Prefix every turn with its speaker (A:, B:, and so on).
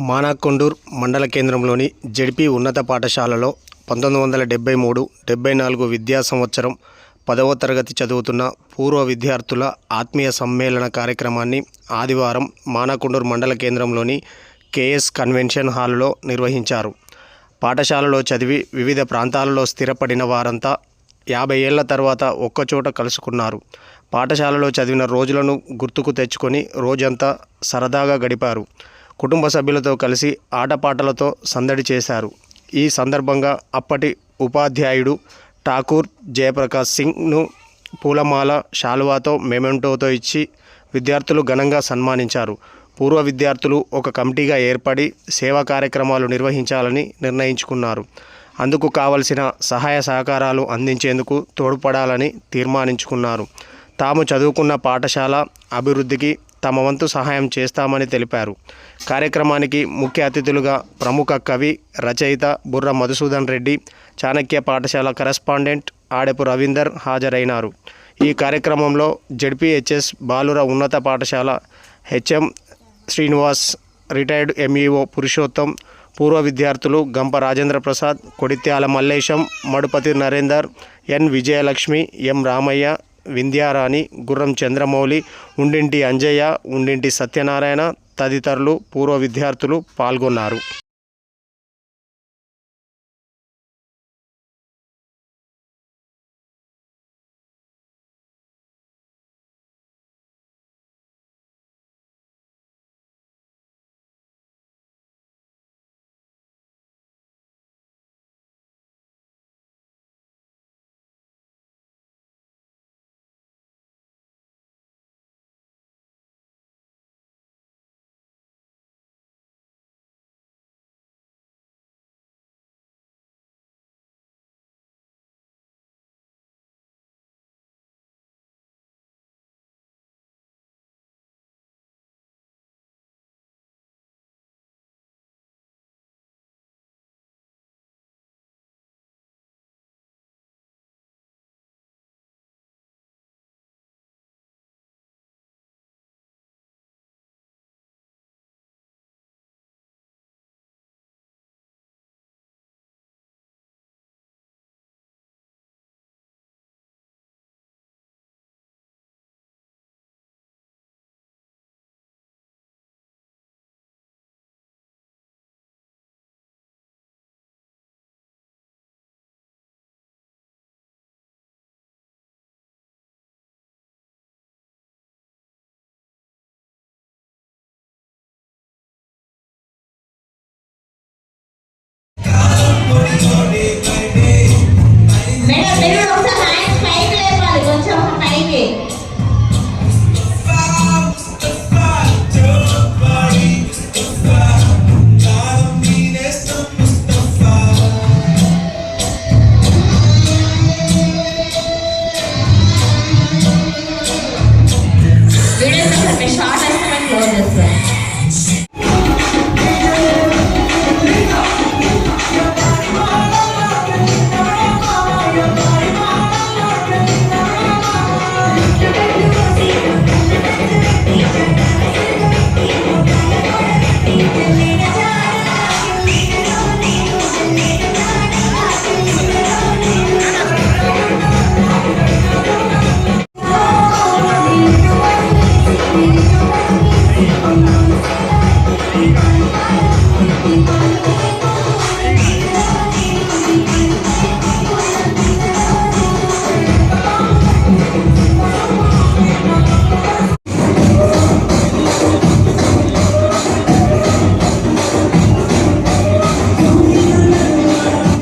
A: మానకొండూర్ మండల కేంద్రంలోని జెడ్పీ ఉన్నత పాఠశాలలో 1973-74 విద్యా సంవత్సరం 10వ తరగతి చదువుతున్న పూర్వ విద్యార్థుల ఆత్మీయ సమ్మేళన కార్యక్రమాన్ని ఆదివారం మానకొండూర్ మండల కేంద్రంలోని కేఎస్ కన్వెన్షన్ హాలులో నిర్వహించారు. పాఠశాలలో చదివి వివిధ ప్రాంతాలలో స్థిరపడిన వారంతా 50 ఏళ్ల తర్వాత ఒక్కచోట కలుసుకున్నారు. పాఠశాలలో చదివిన రోజులను గుర్తుకు తెచ్చుకొని రోజంతా సరదాగా గడిపారు. కుటుంబ సభ్యులతో కలిసి ఆటపాటలతో సందడి చేశారు. ఈ సందర్భంగా అప్పటి ఉపాధ్యాయుడు ఠాకూర్ జయప్రకాష్ సింగ్ను పూలమాల, శాలువాతో మెమెంటోతో ఇచ్చి విద్యార్థులు ఘనంగా సన్మానించారు. పూర్వ విద్యార్థులు ఒక కమిటీగా ఏర్పడి సేవా కార్యక్రమాలు నిర్వహించాలని నిర్ణయించుకున్నారు. అందుకు కావలసిన సహాయ సహకారాలు అందించేందుకు తోడ్పడాలని తీర్మానించుకున్నారు. తాము చదువుకున్న పాఠశాల అభివృద్ధికి తమ వంతు సహాయం చేస్తామని తెలిపారు. కార్యక్రమానికి ముఖ్య అతిథులుగా ప్రముఖ కవి, రచయిత బుర్ర మధుసూదన్ రెడ్డి, చాణక్య పాఠశాల కరెస్పాండెంట్ ఆడెపు రవీందర్ హాజరైనారు. ఈ కార్యక్రమంలో జెడ్పీహెచ్ఎస్ బాలుర ఉన్నత పాఠశాల HM Srinivas, retired MEO Purushottam, పూర్వ విద్యార్థులు గంప రాజేంద్ర ప్రసాద్, కొడిత్యాల మల్లేశం, మడుపతి నరేందర్, ఎన్ విజయలక్ష్మి, ఎం రామయ్య, వింధ్యారాణి, గుర్రం చంద్రమౌళి, ఉండింటి అంజయ్య, ఉండింటి సత్యనారాయణ తదితరులు పూర్వ విద్యార్థులు పాల్గొన్నారు.